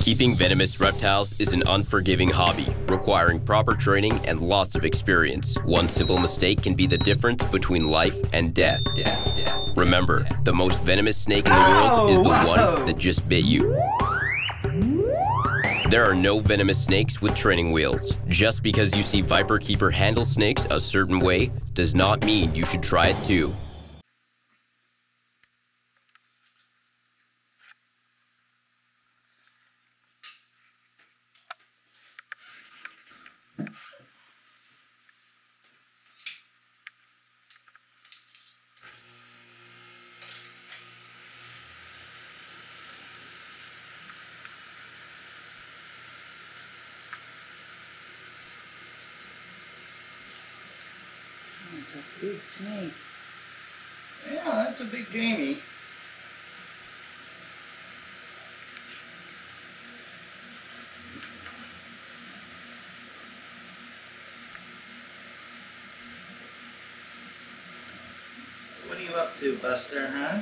Keeping venomous reptiles is an unforgiving hobby, requiring proper training and lots of experience. One simple mistake can be the difference between life and death. Remember, the most venomous snake in the world is the one that just bit you. There are no venomous snakes with training wheels. Just because you see viperkeeper handle snakes a certain way does not mean you should try it too. It's a big snake. Yeah, that's a big Jamie. What are you up to, Buster, huh?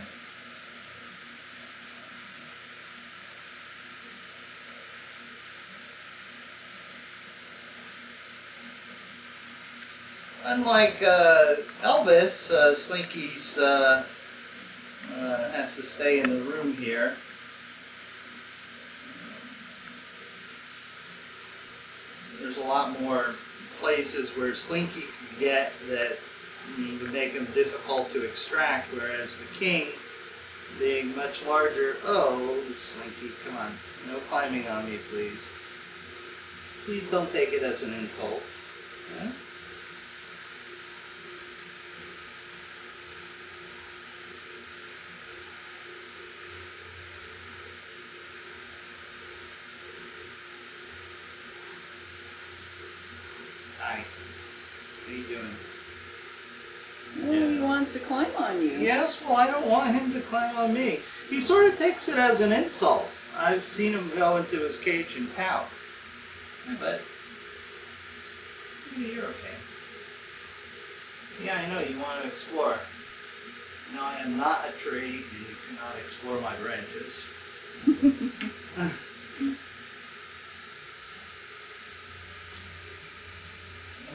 Unlike Elvis, Slinky's has to stay in the room here. There's a lot more places where Slinky can get that would make him difficult to extract, whereas the king, being much larger... Oh, Slinky, come on. No climbing on me, please. Please don't take it as an insult. Huh? Hi. What are you doing? Well, he wants to climb on you. Yes, well, I don't want him to climb on me. He sort of takes it as an insult. I've seen him go into his cage and pout. Hi, bud. You're okay. Yeah, I know, you want to explore. No, I am not a tree, and you cannot explore my branches.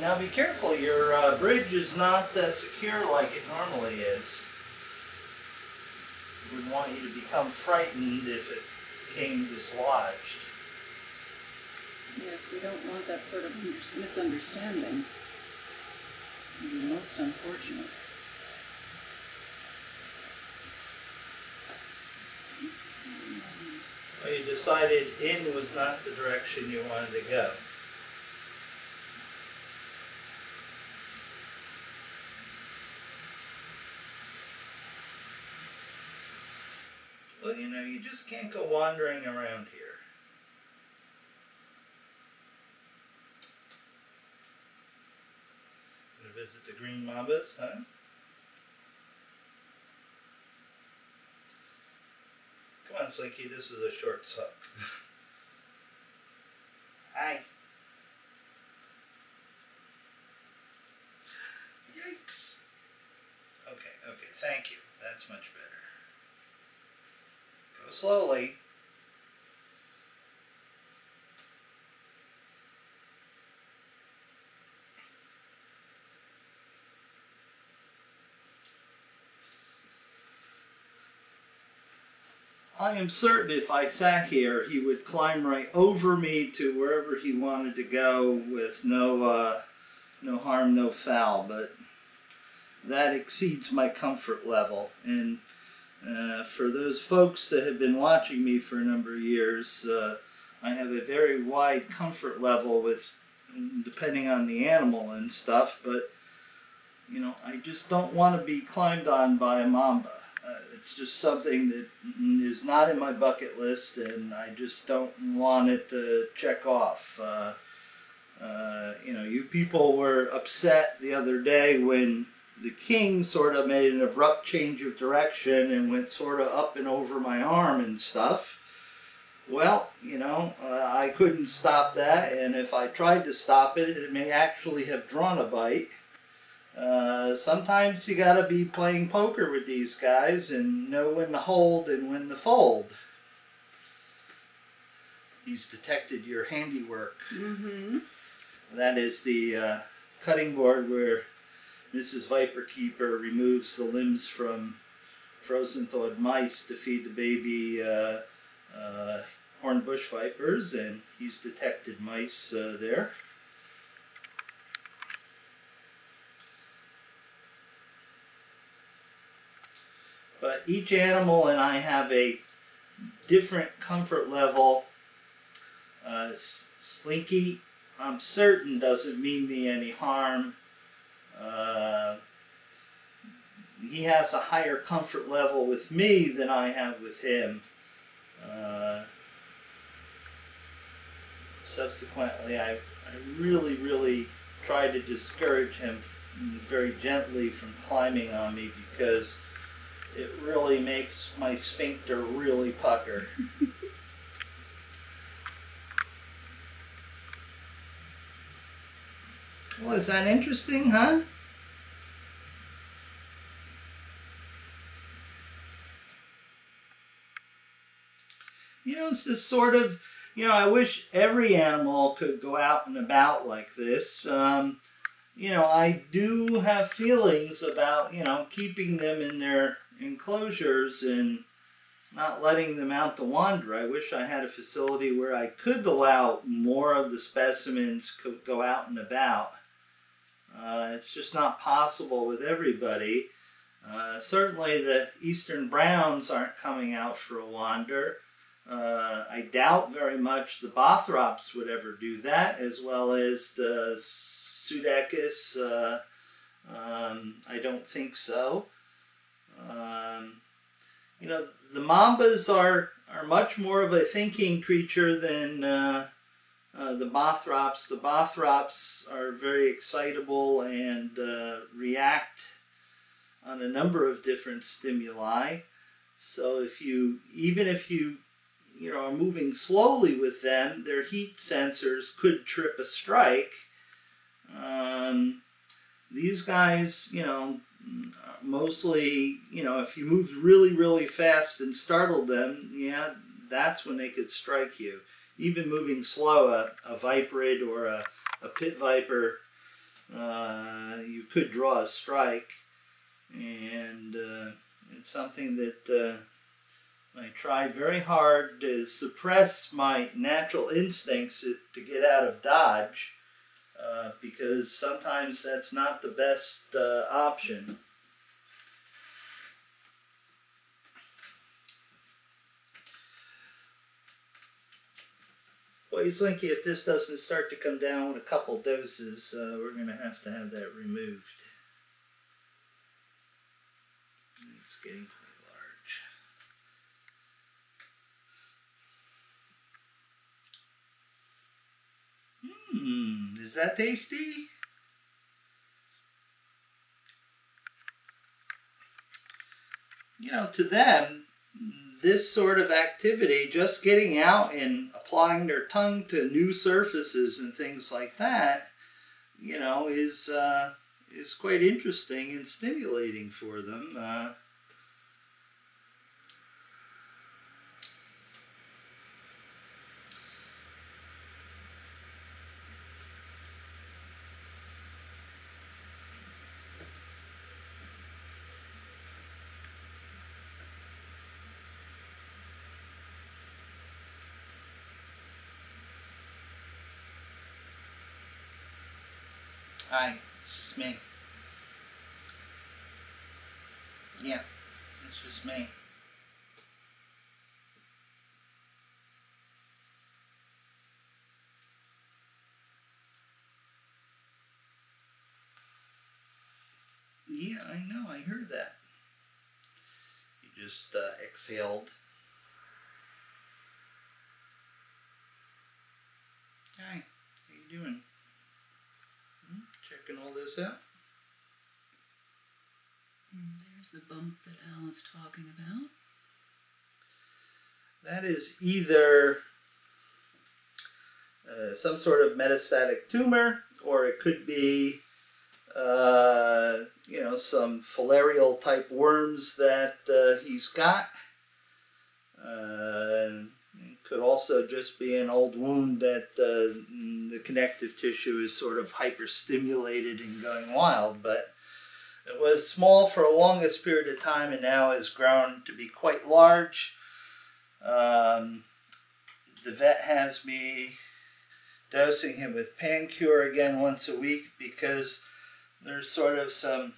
Now be careful, your bridge is not secure like it normally is. We would want you to become frightened if it became dislodged. Yes, we don't want that sort of misunderstanding. It would be most unfortunate. Well, you decided in was not the direction you wanted to go. Well, you know, you just can't go wandering around here. Gonna visit the green mambas, huh? Come on, Slinky, this is a short suck. Hi. Yikes. Okay, thank you. That's much better. Go slowly. I am certain if I sat here, he would climb right over me to wherever he wanted to go with no harm, no foul. But that exceeds my comfort level. And for those folks that have been watching me for a number of years, I have a very wide comfort level with, depending on the animal and stuff. But you know, I just don't want to be climbed on by a mamba. It's just something that is not in my bucket list, and I just don't want it to check off. You know, you people were upset the other day when the king sort of made an abrupt change of direction and went sort of up and over my arm and stuff. Well, you know, I couldn't stop that, and if I tried to stop it, it may actually have drawn a bite. Sometimes you gotta be playing poker with these guys and know when to hold and when to fold. he's detected your handiwork. Mm-hmm. That is the cutting board where Mrs. Viperkeeper removes the limbs from frozen thawed mice to feed the baby horned bush vipers, and he's detected mice there. But each animal and I have a different comfort level. Slinky, I'm certain, doesn't mean me any harm. He has a higher comfort level with me than I have with him. Subsequently, I really try to discourage him very gently from climbing on me, because it really makes my sphincter really pucker. Well, is that interesting, huh? You know, it's this sort of, I wish every animal could go out and about like this. I do have feelings about, keeping them in their enclosures and not letting them out to wander. I wish I had a facility where I could allow more of the specimens to go out and about. It's just not possible with everybody. Certainly the eastern browns aren't coming out for a wander. I doubt very much the Bothrops would ever do that, as well as the Pseudechus. I don't think so. The Mambas are much more of a thinking creature than the Bothrops. The Bothrops are very excitable and react on a number of different stimuli. So even if you are moving slowly with them, their heat sensors could trip a strike. These guys, mostly, if you moved really fast and startled them, yeah, that's when they could strike you. Even moving slow, a viperid or a pit viper, you could draw a strike. And it's something that I try very hard to suppress my natural instincts to get out of dodge, because sometimes that's not the best option. Well, Slinky, if this doesn't start to come down with a couple doses, we're going to have that removed. It's getting quite large. Is that tasty? To them, this sort of activity, just getting out and applying their tongue to new surfaces and things like that, is quite interesting and stimulating for them. Hi, it's just me. Yeah, it's just me. Yeah, I know, I heard that. You just exhaled. Hi, how you doing? Checking all this out? There's the bump that Al is talking about. That is either some sort of metastatic tumor, or it could be, some filarial type worms that he's got. It Could also just be an old wound that the connective tissue is sort of hyperstimulated and going wild. But it was small for the longest period of time and now has grown to be quite large. The vet has me dosing him with Pancure again once a week because there's sort of some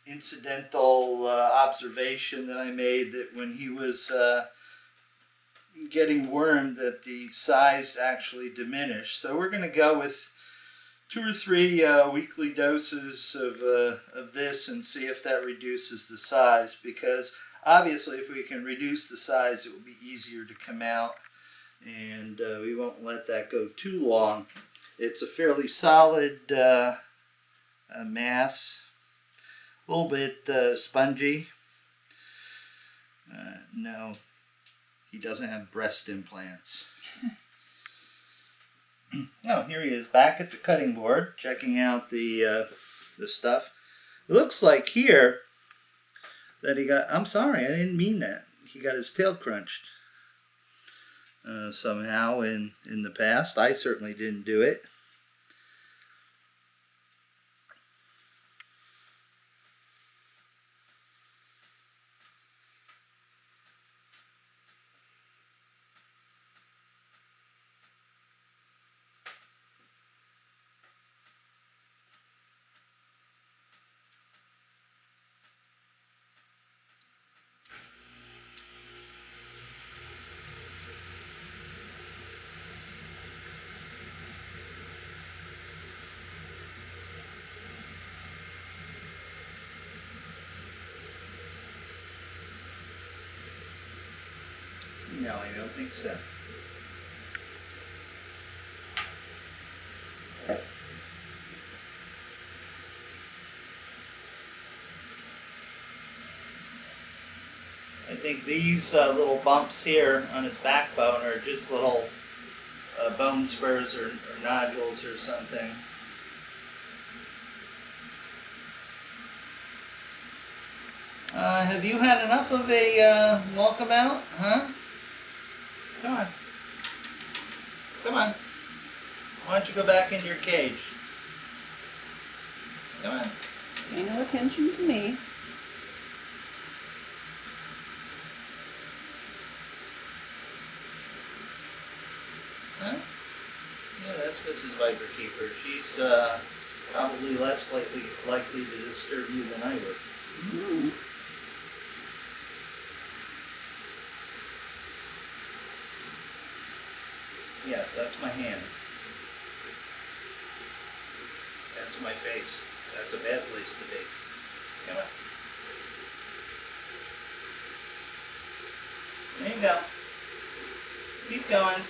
incidental observation that I made that when he was getting wormed that the size actually diminished. So we're going to go with 2 or 3 weekly doses of this and see if that reduces the size, because obviously if we can reduce the size it will be easier to come out, and we won't let that go too long. It's a fairly solid mass, a little bit spongy. No, he doesn't have breast implants. Oh, here he is back at the cutting board, checking out the stuff. It looks like here that he got, I'm sorry, I didn't mean that. He got his tail crunched somehow in the past. I certainly didn't do it. No, I don't think so. I think these little bumps here on his backbone are just little bone spurs or nodules or something. Have you had enough of a walkabout, huh? Come on. Come on. Why don't you go back into your cage? Come on. Pay no attention to me. Huh? Yeah, that's Mrs. Viperkeeper. She's probably less likely to disturb you than I would. Mm. Yes, that's my hand. That's my face. That's a bad place to be. Come on. There you go. Keep going.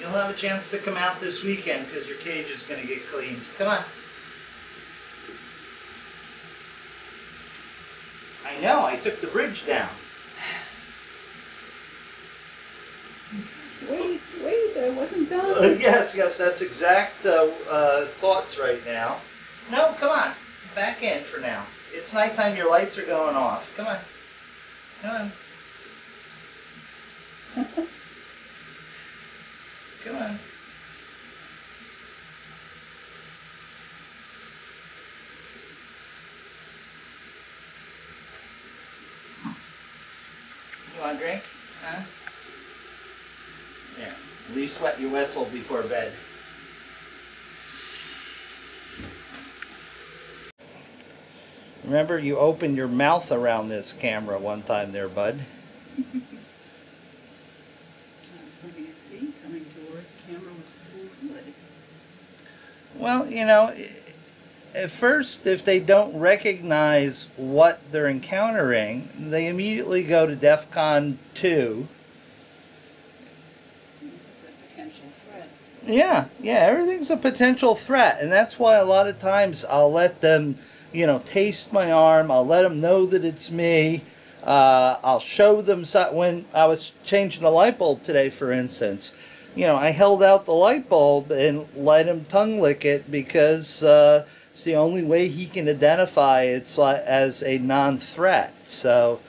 You'll have a chance to come out this weekend because your cage is going to get cleaned. Come on. I know, I took the bridge down. Wait, I wasn't done. Yes, that's exact thoughts right now. No, come on. Back in for now. It's nighttime, your lights are going off. Come on. Come on. Come on. You want a drink? Huh? Yeah. At least wet your whistle before bed. Remember, you opened your mouth around this camera one time there, bud. Something I see coming towards the camera with full hood. Well, you know, at first, if they don't recognize what they're encountering, they immediately go to DEFCON 2. It's a potential threat. Yeah, everything's a potential threat, and that's why a lot of times I'll let them, you know, taste my arm. I'll let them know that it's me. I'll show them when I was changing the light bulb today, for instance. you know, I held out the light bulb and let him tongue lick it because it's the only way he can identify it as a non-threat. So,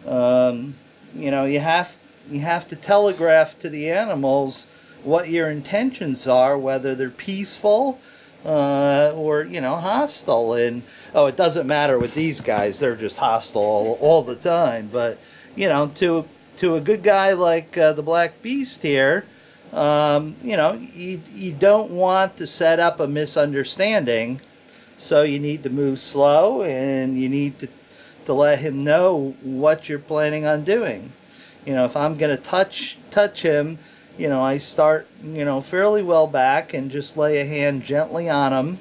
you know, you have to telegraph to the animals what your intentions are, whether they're peaceful or, you know, hostile. And oh, it doesn't matter with these guys; they're just hostile all the time. But you know, to a good guy like the Black Beast here, you know, you don't want to set up a misunderstanding, so you need to move slow, and you need to let him know what you're planning on doing. You know, if I'm going to touch him, you know, I start, you know, fairly well back and just lay a hand gently on him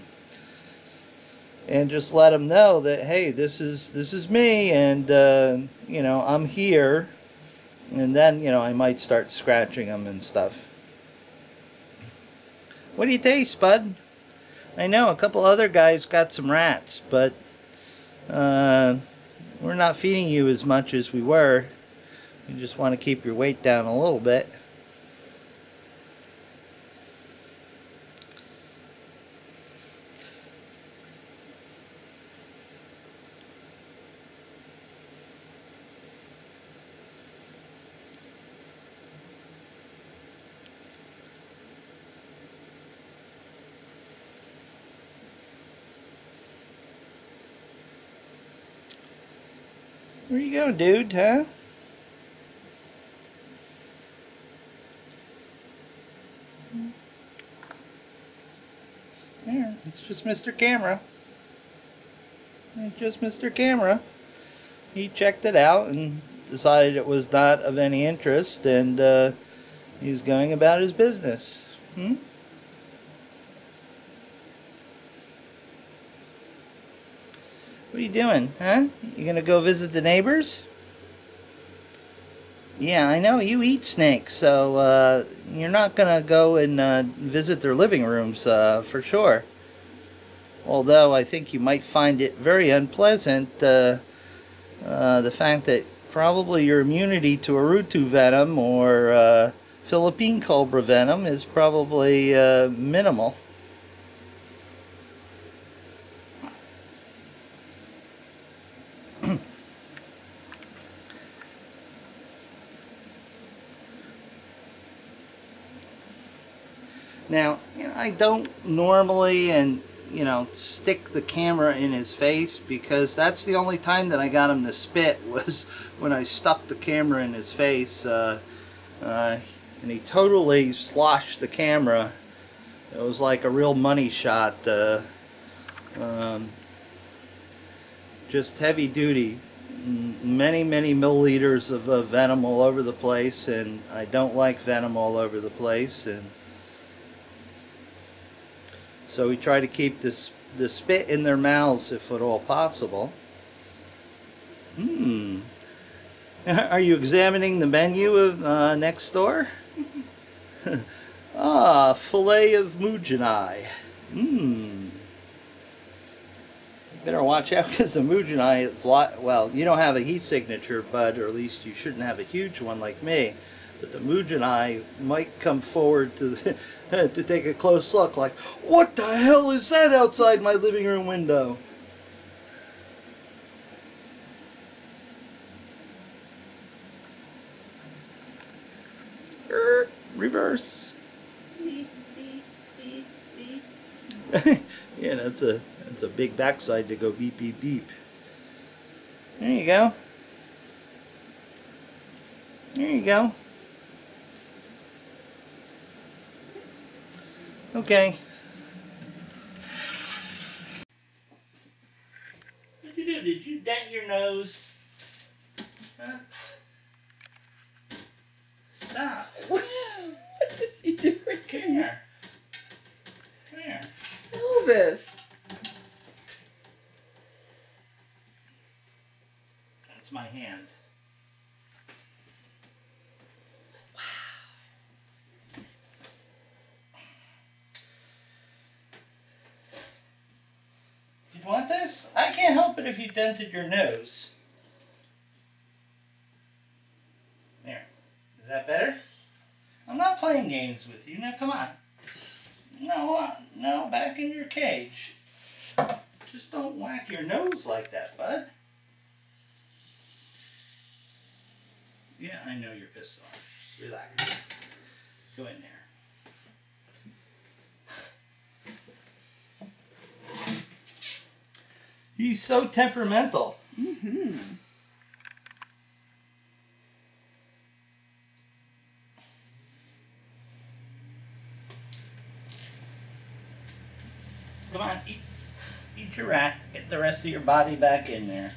and just let him know that, hey, this is me, and you know, I'm here. And then, you know, I might start scratching him and stuff. What do you taste, bud? I know a couple other guys got some rats, but we're not feeding you as much as we were. You just want to keep your weight down a little bit. Where you going, dude, huh? There, it's just Mr. Camera. It's just Mr. Camera. He checked it out and decided it was not of any interest, and he's going about his business. What are you doing, huh? You gonna go visit the neighbors? Yeah, I know you eat snakes, so you're not gonna go and visit their living rooms for sure. Although I think you might find it very unpleasant, the fact that probably your immunity to Arutu venom or Philippine cobra venom is probably minimal. Now, you know, I don't normally, you know, stick the camera in his face, because that's the only time that I got him to spit, was when I stuck the camera in his face, and he totally sloshed the camera. It was like a real money shot, just heavy duty, many milliliters of venom all over the place, and I don't like venom all over the place, and so we try to keep the spit in their mouths if at all possible. Are you examining the menu of next door? Ah, fillet of Mujinai. Better watch out, because the Mujinai is well, you don't have a heat signature, bud, or at least you shouldn't have a huge one like me. But the Mujinai might come forward to to take a close look, like, what the hell is that outside my living room window? Reverse. Beep, beep, beep, beep. Yeah, that's a big backside to go beep beep beep. There you go. There you go. Okay. What'd you do? Did you dent your nose? Huh? Stop. What did you do Come here. Come here. Elvis? That's my hand. You want this? I can't help it if you dented your nose. There. Is that better? I'm not playing playing games with you. Now come on. No, no, back in your cage. Just don't whack your nose like that, bud. Yeah, I know you're pissed off. Relax. Go in there. He's so temperamental. Mm-hmm. Come on, eat your rat. Get the rest of your body back in there.